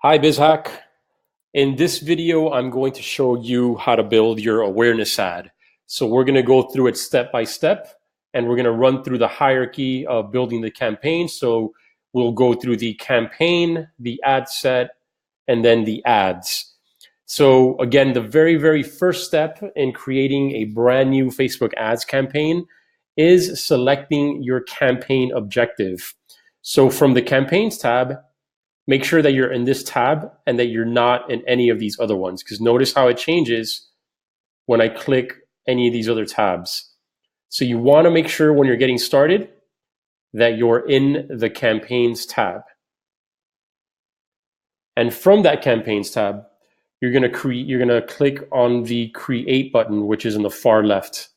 Hi, BizHack. In this video, I'm going to show you how to build your awareness ad. So we're going to go through it step by step, and we're going to run through the hierarchy of building the campaign. So we'll go through the campaign, the ad set, and then the ads. So again, the very, very first step in creating a brand new Facebook ads campaign is selecting your campaign objective. So from the campaigns tab, make sure that you're in this tab and that you're not in any of these other ones, because notice how it changes when I click any of these other tabs. So you want to make sure when you're getting started that you're in the campaigns tab. And from that campaigns tab, you're going to click on the create button, which is in the far left.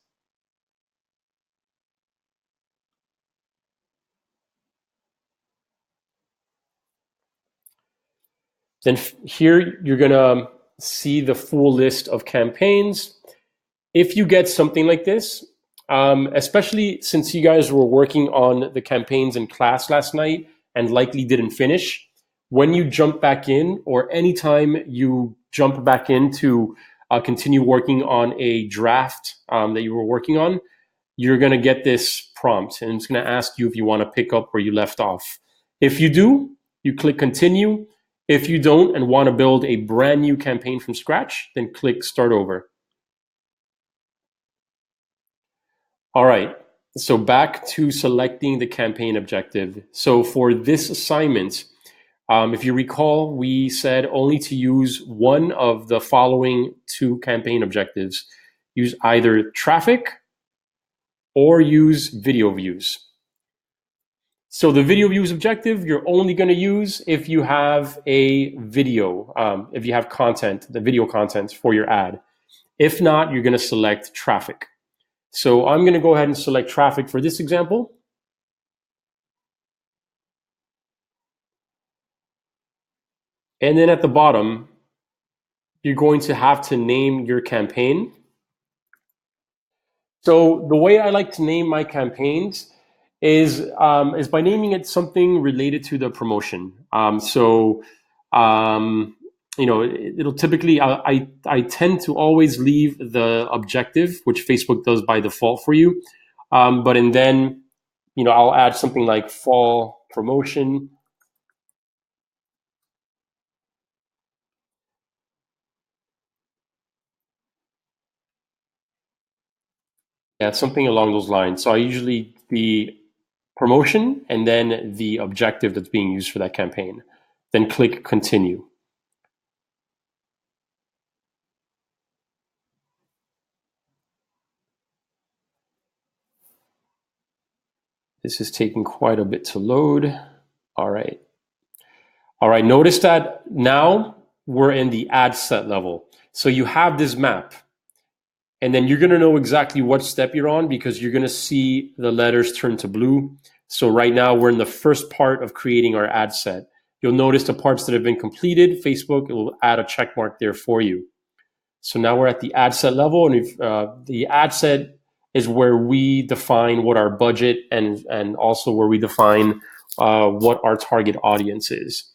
Then here you're going to see the full list of campaigns. If you get something like this, especially since you guys were working on the campaigns in class last night and likely didn't finish, when you jump back in or anytime you jump back in to continue working on a draft that you were working on, you're going to get this prompt and it's going to ask you if you want to pick up where you left off. If you do, you click continue. If you don't and want to build a brand new campaign from scratch, then click start over. All right, so back to selecting the campaign objective. So for this assignment, if you recall, we said only to use one of the following two campaign objectives. Use either traffic or use video views. So the video views objective, you're only going to use if you have a video, if you have content, the video content for your ad. If not, you're going to select traffic. So I'm going to go ahead and select traffic for this example. And then at the bottom, you're going to have to name your campaign. So the way I like to name my campaigns is by naming it something related to the promotion. It'll typically, I tend to always leave the objective, which Facebook does by default for you. I'll add something like fall promotion. Yeah, something along those lines. So I usually the promotion and then the objective that's being used for that campaign. Then click continue. This is taking quite a bit to load. All right. All right, notice that now we're in the ad set level. So you have this map. And then you're going to know exactly what step you're on because you're going to see the letters turn to blue. So right now we're in the first part of creating our ad set. You'll notice the parts that have been completed, Facebook will add a check mark there for you. So now we're at the ad set level, and the ad set is where we define what our budget and also where we define what our target audience is.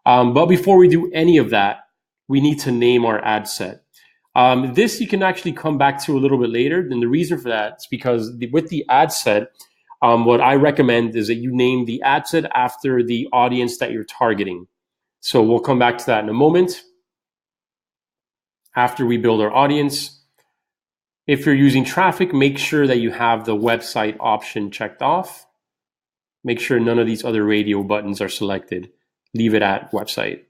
But before we do any of that, we need to name our ad set. This you can actually come back to a little bit later. And the reason for that is because with the ad set, what I recommend is that you name the ad set after the audience that you're targeting. So we'll come back to that in a moment after we build our audience. If you're using traffic, make sure that you have the website option checked off. Make sure none of these other radio buttons are selected. Leave it at website.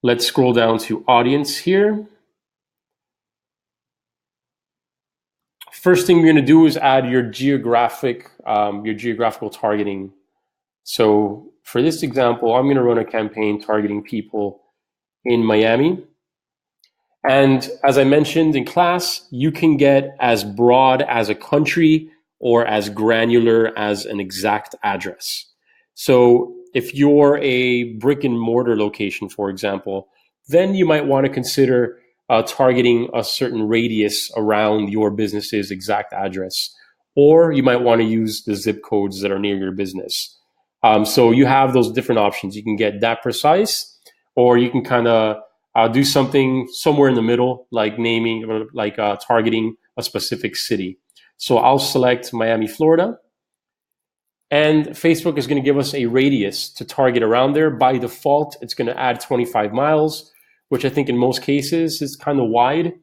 Let's scroll down to audience here. First thing we're going to do is add your geographical targeting. So for this example, I'm going to run a campaign targeting people in Miami. And as I mentioned in class, you can get as broad as a country or as granular as an exact address. So if you're a brick and mortar location, for example, then you might want to consider targeting a certain radius around your business's exact address. Or you might want to use the zip codes that are near your business. So you have those different options. You can get that precise, or you can kind of do something somewhere in the middle, like naming, or like targeting a specific city. So I'll select Miami, Florida. And Facebook is going to give us a radius to target around there. By default, it's going to add 25 miles, which I think in most cases is kind of wide.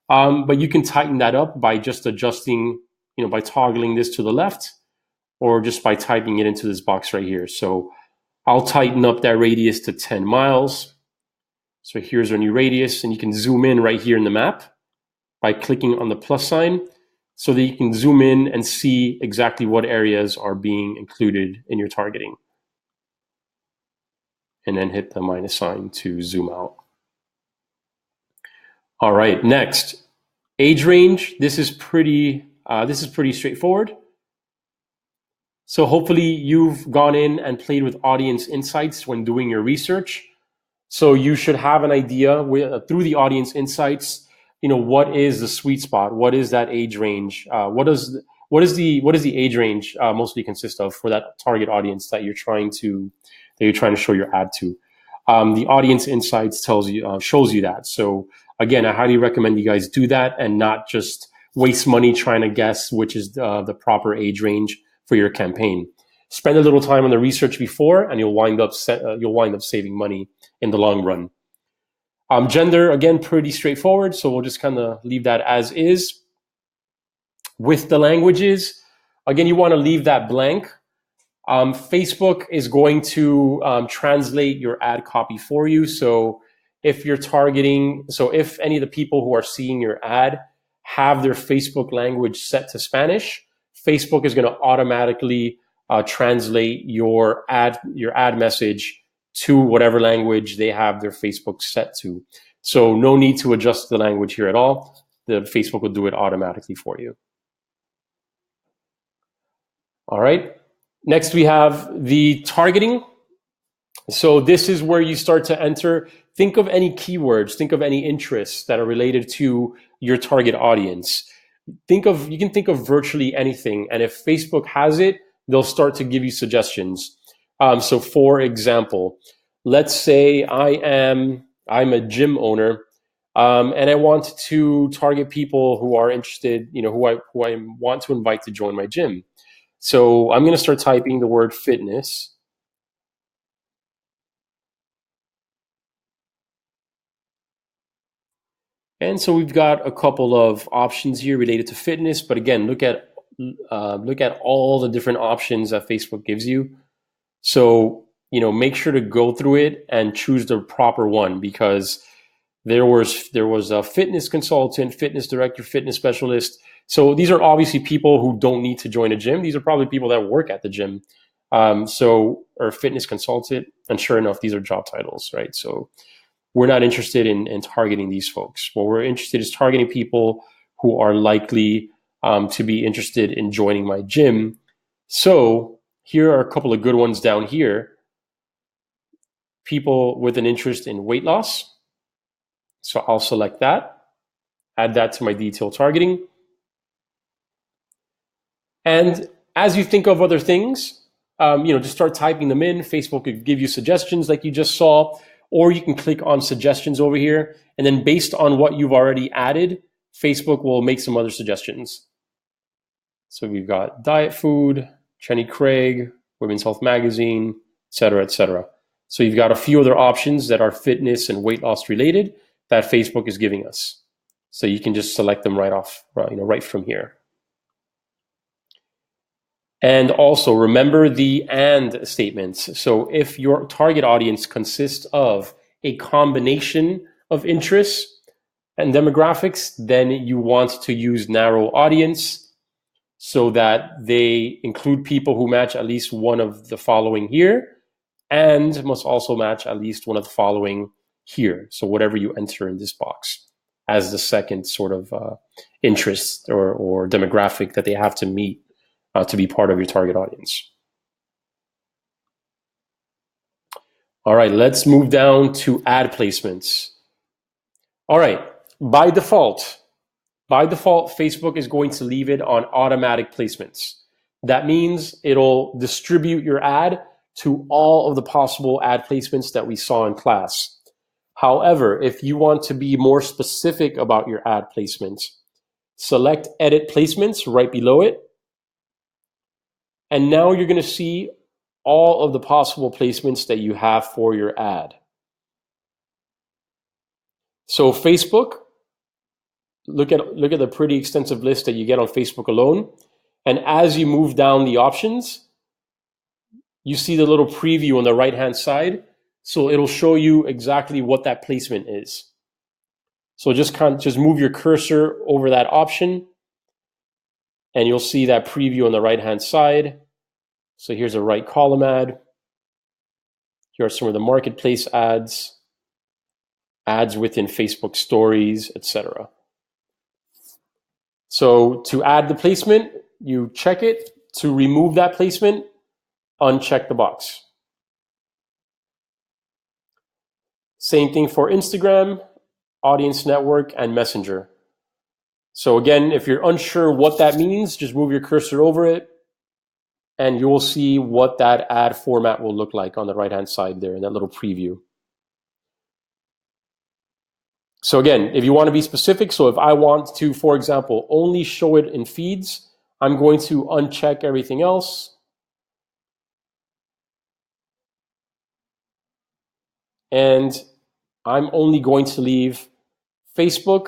But you can tighten that up by just adjusting, by toggling this to the left, or just by typing it into this box right here. So I'll tighten up that radius to 10 miles. So here's our new radius, and you can zoom in right here in the map by clicking on the plus sign, so that you can zoom in and see exactly what areas are being included in your targeting. And then hit the minus sign to zoom out. All right, next, age range. This is pretty straightforward. So hopefully you've gone in and played with audience insights when doing your research. So you should have an idea through the audience insights, what is the sweet spot? What is that age range? What does the age range mostly consist of for that target audience that you're trying to show your ad to? The audience insights shows you that. So again, I highly recommend you guys do that and not just waste money trying to guess which is the proper age range for your campaign. Spend a little time on the research before, and you'll wind up saving money in the long run. Gender, again, pretty straightforward, so we'll just kind of leave that as is. With the languages, again, you want to leave that blank. Facebook is going to translate your ad copy for you. So if any of the people who are seeing your ad have their Facebook language set to Spanish, Facebook is going to automatically translate your ad message to whatever language they have their Facebook set to. So no need to adjust the language here at all. The Facebook will do it automatically for you. All right. Next, we have the targeting. So this is where you start to enter. Think of any keywords, think of any interests that are related to your target audience. You can think of virtually anything. And if Facebook has it, they'll start to give you suggestions. So for example, let's say I'm a gym owner, and I want to target people who are interested, who I want to invite to join my gym. So I'm going to start typing the word fitness. And so we've got a couple of options here related to fitness, but again, look at all the different options that Facebook gives you. So, make sure to go through it and choose the proper one, because there was a fitness consultant, fitness director, fitness specialist. So these are obviously people who don't need to join a gym. These are probably people that work at the gym. Or fitness consultant, and sure enough, these are job titles, right? So we're not interested in targeting these folks. What we're interested is targeting people who are likely to be interested in joining my gym. So here are a couple of good ones down here. People with an interest in weight loss. So I'll select that, add that to my detailed targeting. And as you think of other things, just start typing them in. Facebook could give you suggestions like you just saw, or you can click on suggestions over here. And then based on what you've already added, Facebook will make some other suggestions. So we've got diet food, Jenny Craig, Women's Health Magazine, et cetera, et cetera. So you've got a few other options that are fitness and weight loss related that Facebook is giving us. So you can just select them right from here. And also remember the and statements. So if your target audience consists of a combination of interests and demographics, then you want to use narrow audience so that they include people who match at least one of the following here, and must also match at least one of the following here. So whatever you enter in this box as the second sort of interest or demographic that they have to meet to be part of your target audience. All right, let's move down to ad placements. All right, by default, Facebook is going to leave it on automatic placements. That means it'll distribute your ad to all of the possible ad placements that we saw in class. However, if you want to be more specific about your ad placements, select Edit Placements right below it. And now you're going to see all of the possible placements that you have for your ad. So Facebook, look at the pretty extensive list that you get on Facebook alone. And as you move down the options, you see the little preview on the right-hand side. So it'll show you exactly what that placement is. So just move your cursor over that option and you'll see that preview on the right-hand side. So here's a right column ad. Here are some of the marketplace ads, ads within Facebook stories, etc. So to add the placement, you check it. To remove that placement, uncheck the box. Same thing for Instagram, Audience Network, and Messenger. So again, if you're unsure what that means, just move your cursor over it and you will see what that ad format will look like on the right-hand side there in that little preview. So again, if you want to be specific, so if I want to, for example, only show it in feeds, I'm going to uncheck everything else. And I'm only going to leave Facebook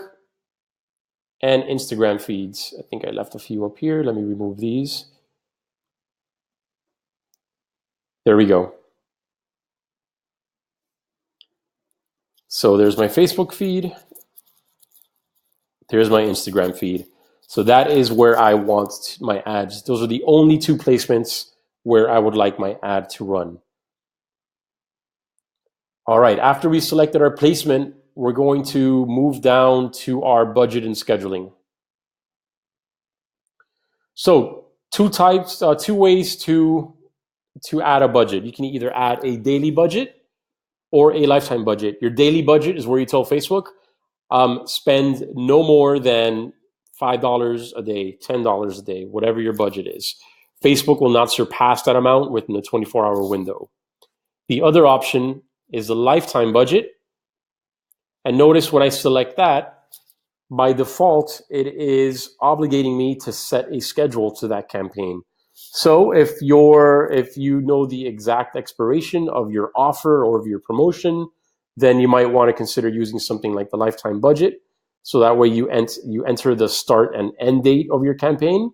and Instagram feeds. I think I left a few up here. Let me remove these. There we go. So there's my Facebook feed. There's my Instagram feed. So that is where I want my ads. Those are the only two placements where I would like my ad to run. All right, after we selected our placement, we're going to move down to our budget and scheduling. So two ways to add a budget. You can either add a daily budget or a lifetime budget. Your daily budget is where you tell Facebook, spend no more than $5 a day, $10 a day, whatever your budget is. Facebook will not surpass that amount within a 24-hour window. The other option is the lifetime budget. And notice when I select that, by default, it is obligating me to set a schedule to that campaign. So if you know the exact expiration of your offer or of your promotion, then you might want to consider using something like the lifetime budget. So that way you enter the start and end date of your campaign,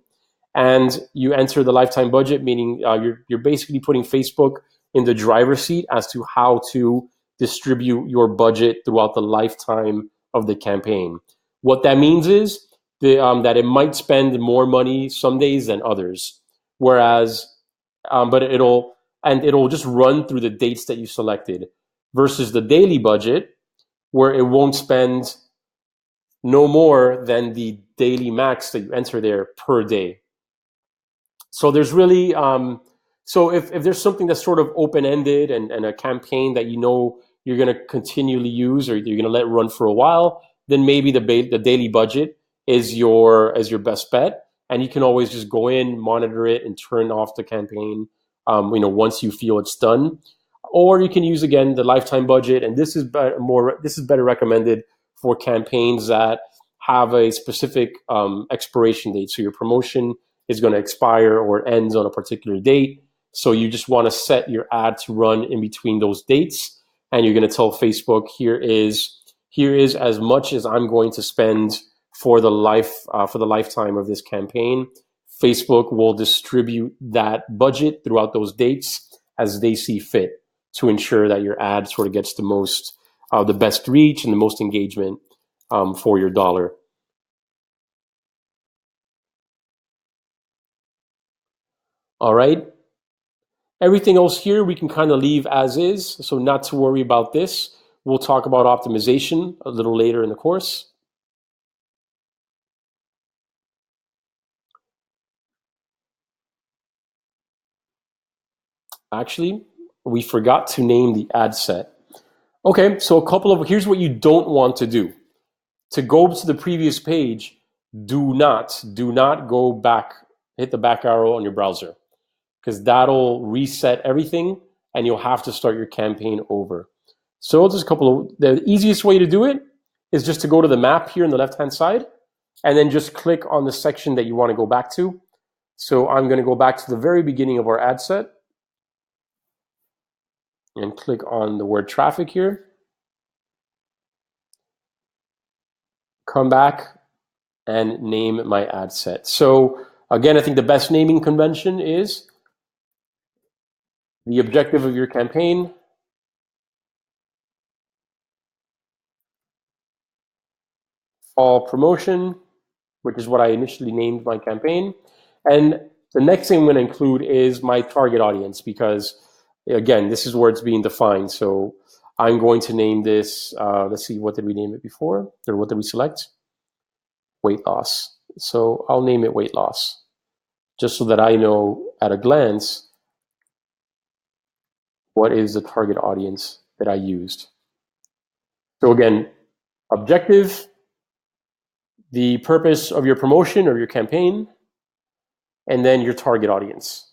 and you enter the lifetime budget, meaning you're basically putting Facebook in the driver's seat as to how to distribute your budget throughout the lifetime of the campaign. What that means is that it might spend more money some days than others. Whereas, but it'll just run through the dates that you selected, versus the daily budget, where it won't spend no more than the daily max that you enter there per day. So there's really, so if there's something that's sort of open-ended and a campaign that you know you're going to continually use or you're going to let run for a while, then maybe the daily budget is your best bet. And you can always just go in, monitor it, and turn off the campaign, once you feel it's done. Or you can use, again, the lifetime budget, and this is better recommended for campaigns that have a specific expiration date. So your promotion is going to expire or ends on a particular date. So you just want to set your ad to run in between those dates, and you're going to tell Facebook, here is as much as I'm going to spend for the lifetime of this campaign. Facebook will distribute that budget throughout those dates as they see fit to ensure that your ad sort of gets the best reach and the most engagement for your dollar. All right. Everything else here we can kind of leave as is, so not to worry about this. We'll talk about optimization a little later in the course. Actually, we forgot to name the ad set. Okay, so here's what you don't want to do. To go to the previous page, do not go back, hit the back arrow on your browser. because that'll reset everything and you'll have to start your campaign over. So just the easiest way to do it is just to go to the map here on the left-hand side and then just click on the section that you want to go back to. So I'm going to go back to the very beginning of our ad set and click on the word traffic here. Come back and name my ad set. So again, I think the best naming convention is the objective of your campaign, fall promotion, which is what I initially named my campaign. And the next thing I'm going to include is my target audience, because again, this is where it's being defined. So I'm going to name this, let's see, what did we name it before? Or what did we select? Weight loss. So I'll name it weight loss, just so that I know at a glance what is the target audience that I used. So again, objective, the purpose of your promotion or your campaign, and then your target audience.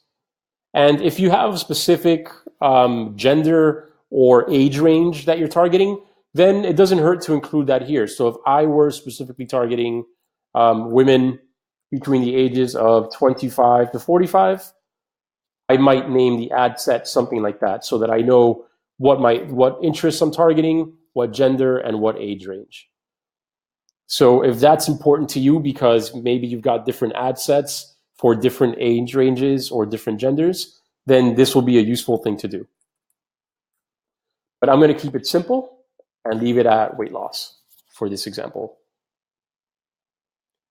And if you have a specific gender or age range that you're targeting, then it doesn't hurt to include that here. So if I were specifically targeting women between the ages of 25 to 45, I might name the ad set something like that, so that I know what interests I'm targeting, what gender, and what age range. So if that's important to you because maybe you've got different ad sets for different age ranges or different genders, then this will be a useful thing to do. But I'm going to keep it simple and leave it at weight loss for this example.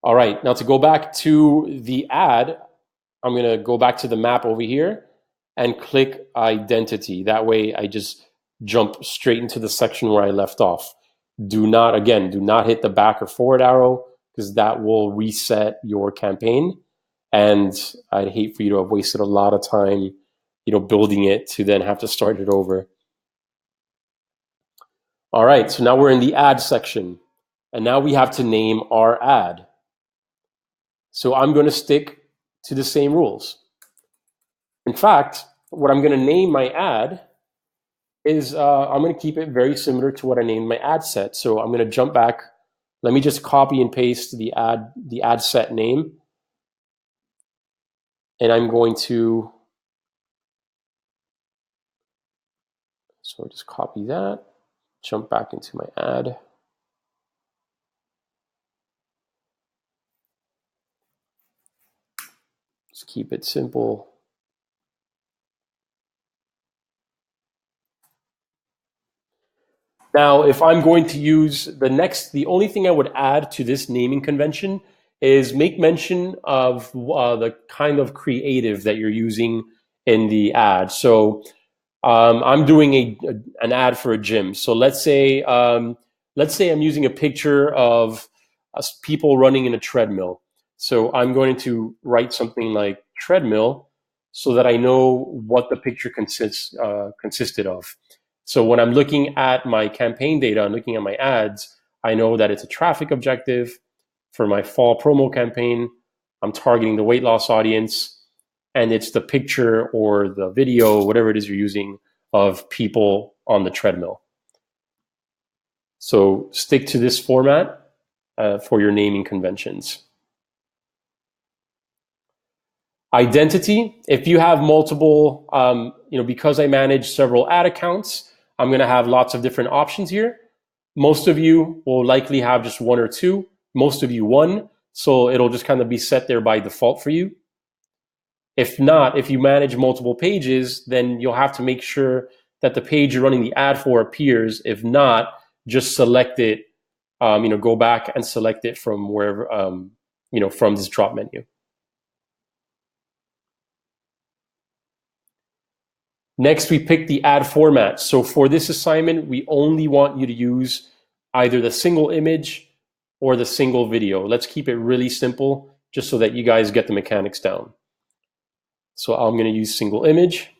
All right, now to go back to the ad, I'm going to go back to the map over here and click identity. That way I just jump straight into the section where I left off. Do not hit the back or forward arrow, because that will reset your campaign. And I'd hate for you to have wasted a lot of time, building it to then have to start it over. All right, so now we're in the ad section, and now we have to name our ad. So I'm going to stick to the same rules. In fact, what I'm going to name my ad is I'm going to keep it very similar to what I named my ad set. So I'm going to jump back. Let me just copy and paste the ad set name. And I'm going to, so just copy that, jump back into my ad. Just keep it simple. Now, if I'm going to use the only thing I would add to this naming convention is make mention of the kind of creative that you're using in the ad. So I'm doing an ad for a gym. So let's say I'm using a picture of people running in a treadmill. So I'm going to write something like treadmill so that I know what the picture consisted of. So when I'm looking at my campaign data and looking at my ads, I know that it's a traffic objective. For my fall promo campaign, I'm targeting the weight loss audience, and it's the picture or the video, whatever it is you're using, of people on the treadmill. So stick to this format for your naming conventions. Identity, if you have multiple, because I manage several ad accounts, I'm going to have lots of different options here. Most of you will likely have just one or two, most of you one, so it'll just kind of be set there by default for you. If not, if you manage multiple pages, then you'll have to make sure that the page you're running the ad for appears. If not, just select it, go back and select it from wherever, from this drop menu. Next, we pick the ad format. So for this assignment, we only want you to use either the single image or the single video. Let's keep it really simple, just so that you guys get the mechanics down. So I'm going to use single image.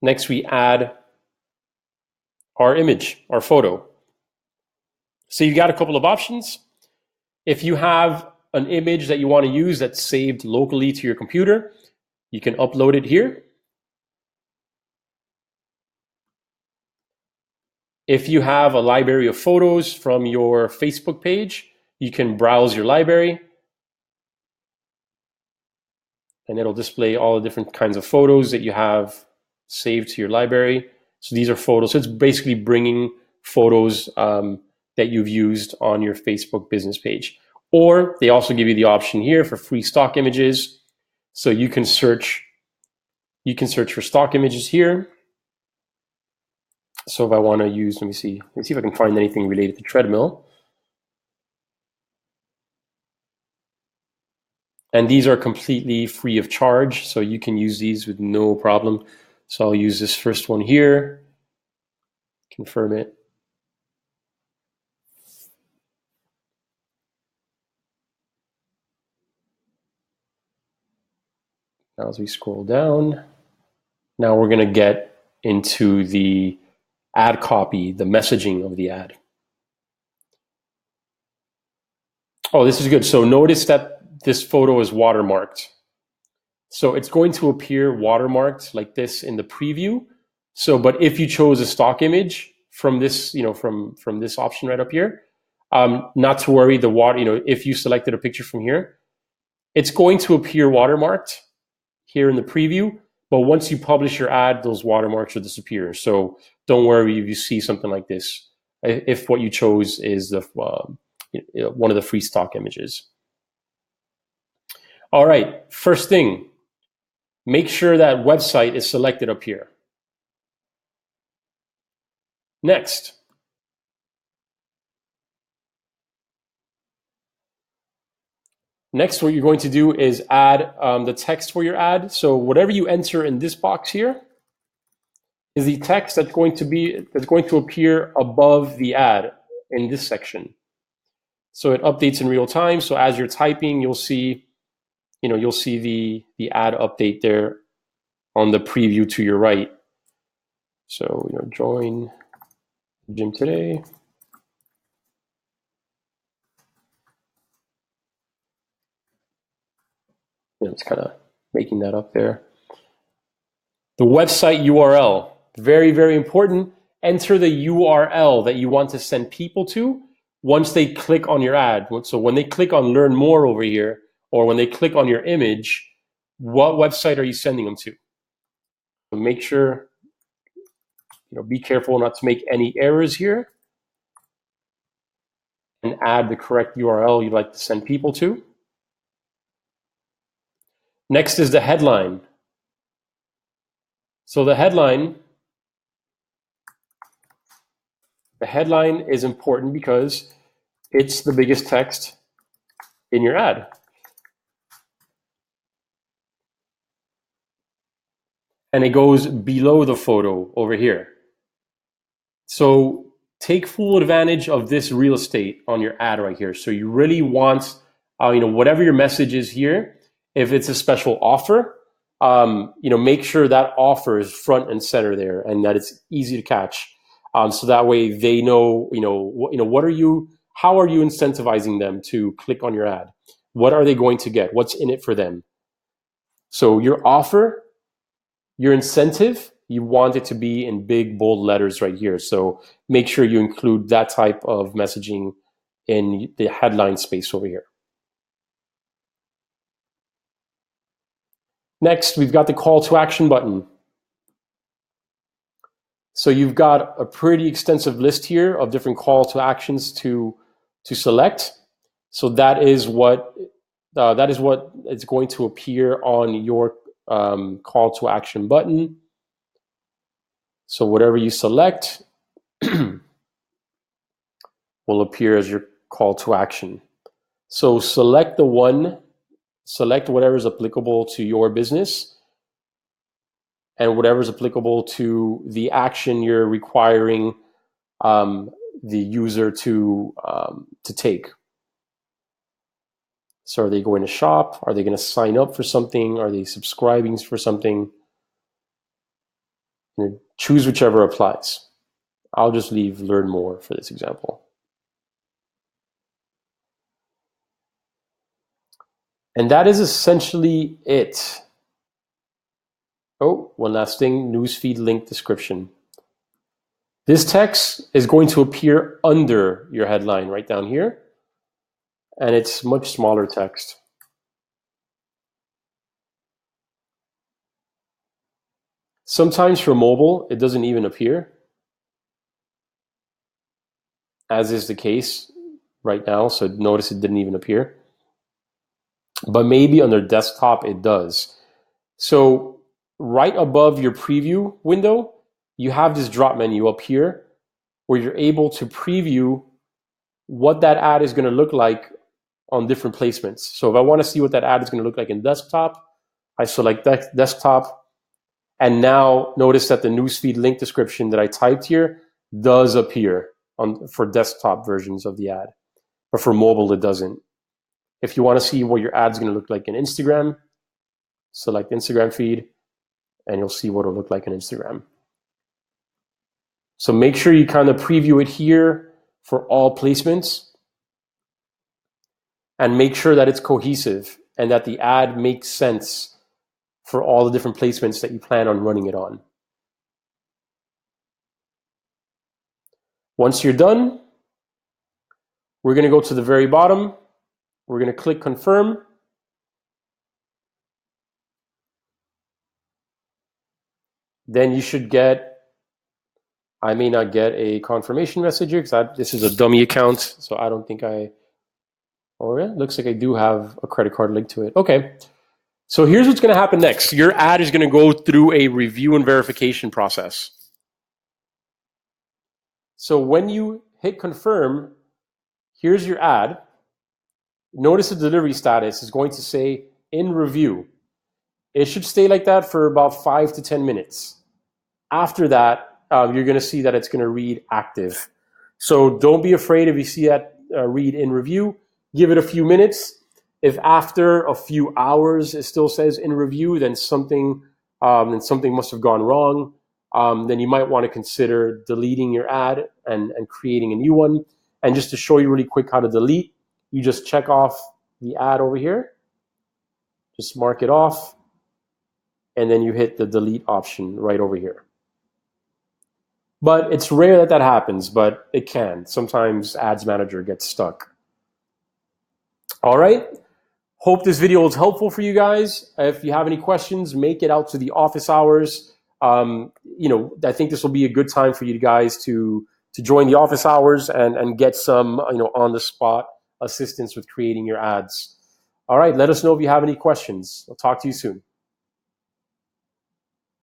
Next, we add our image, our photo. So you got a couple of options. If you have an image that you want to use that's saved locally to your computer, you can upload it here. If you have a library of photos from your Facebook page, you can browse your library and it'll display all the different kinds of photos that you have saved to your library. So these are photos. So it's basically bringing photos that you've used on your Facebook business page. Or they also give you the option here for free stock images. So you can search for stock images here. So if I want to use, let me see if I can find anything related to treadmill. And these are completely free of charge, so you can use these with no problem. So I'll use this first one here, confirm it. Now as we scroll down, now we're going to get into the ad copy, the messaging of the ad. Oh, this is good. So notice that this photo is watermarked. So it's going to appear watermarked like this in the preview. So, but if you chose a stock image from this, from this option right up here, not to worry, the water, if you selected a picture from here, it's going to appear watermarked here in the preview, but once you publish your ad, those watermarks will disappear. So don't worry if you see something like this, if what you chose is the one of the free stock images. All right, first thing, make sure that website is selected up here. Next, what you're going to do is add the text for your ad. So whatever you enter in this box here is the text that's going to appear above the ad in this section. So it updates in real time. So as you're typing, you'll see the ad update there on the preview to your right. So join gym today. It's kind of making that up there. The website URL, very, very important. Enter the URL that you want to send people to once they click on your ad. So when they click on learn more over here, or when they click on your image, what website are you sending them to? So make sure, be careful not to make any errors here, and add the correct URL you'd like to send people to. Next is the headline. So the headline is important because it's the biggest text in your ad. And it goes below the photo over here. So take full advantage of this real estate on your ad right here. So you really want, whatever your message is here, if it's a special offer, make sure that offer is front and center there and that it's easy to catch. So that way they know, how are you incentivizing them to click on your ad? What are they going to get? What's in it for them? So your offer, your incentive, you want it to be in big, bold letters right here. So make sure you include that type of messaging in the headline space over here. Next, we've got the call to action button. So you've got a pretty extensive list here of different call to actions to select. So that is what is going to appear on your call to action button. So whatever you select will appear as your call to action. So select whatever is applicable to your business and whatever is applicable to the action you're requiring the user to take. So are they going to shop? Are they going to sign up for something? Are they subscribing for something? Choose whichever applies. I'll just leave learn more for this example. And that is essentially it. Oh, one last thing, newsfeed link description. This text is going to appear under your headline right down here, and it's much smaller text. Sometimes for mobile, it doesn't even appear, as is the case right now. So notice it didn't even appear. But maybe on their desktop, it does. So right above your preview window, you have this drop menu up here where you're able to preview what that ad is going to look like on different placements. So if I want to see what that ad is going to look like in desktop, I select desktop. And now notice that the newsfeed link description that I typed here does appear for desktop versions of the ad. But for mobile, it doesn't. If you want to see what your ad's going to look like in Instagram, select Instagram feed, and you'll see what it'll look like in Instagram. So make sure you kind of preview it here for all placements, and make sure that it's cohesive and that the ad makes sense for all the different placements that you plan on running it on. Once you're done, we're going to go to the very bottom. We're going to click confirm. Then you should get, I may not get a confirmation message here because this is a dummy account, so I don't think oh yeah, looks like I do have a credit card linked to it. Okay, so here's what's going to happen next. Your ad is going to go through a review and verification process. So when you hit confirm, here's your ad. Notice the delivery status is going to say in review. It should stay like that for about 5 to 10 minutes. After that, you're going to see that it's going to read active. So don't be afraid if you see that read in review. Give it a few minutes. If after a few hours it still says in review, then something must have gone wrong. Then you might want to consider deleting your ad and creating a new one. And just to show you really quick how to delete, you just check off the ad over here. Just mark it off. And then you hit the delete option right over here. But it's rare that happens, but it can. Sometimes Ads Manager gets stuck. All right. Hope this video was helpful for you guys. If you have any questions, make it out to the office hours. I think this will be a good time for you guys to join the office hours and get some on the spot assistance with creating your ads. All right. Let us know if you have any questions. I'll talk to you soon.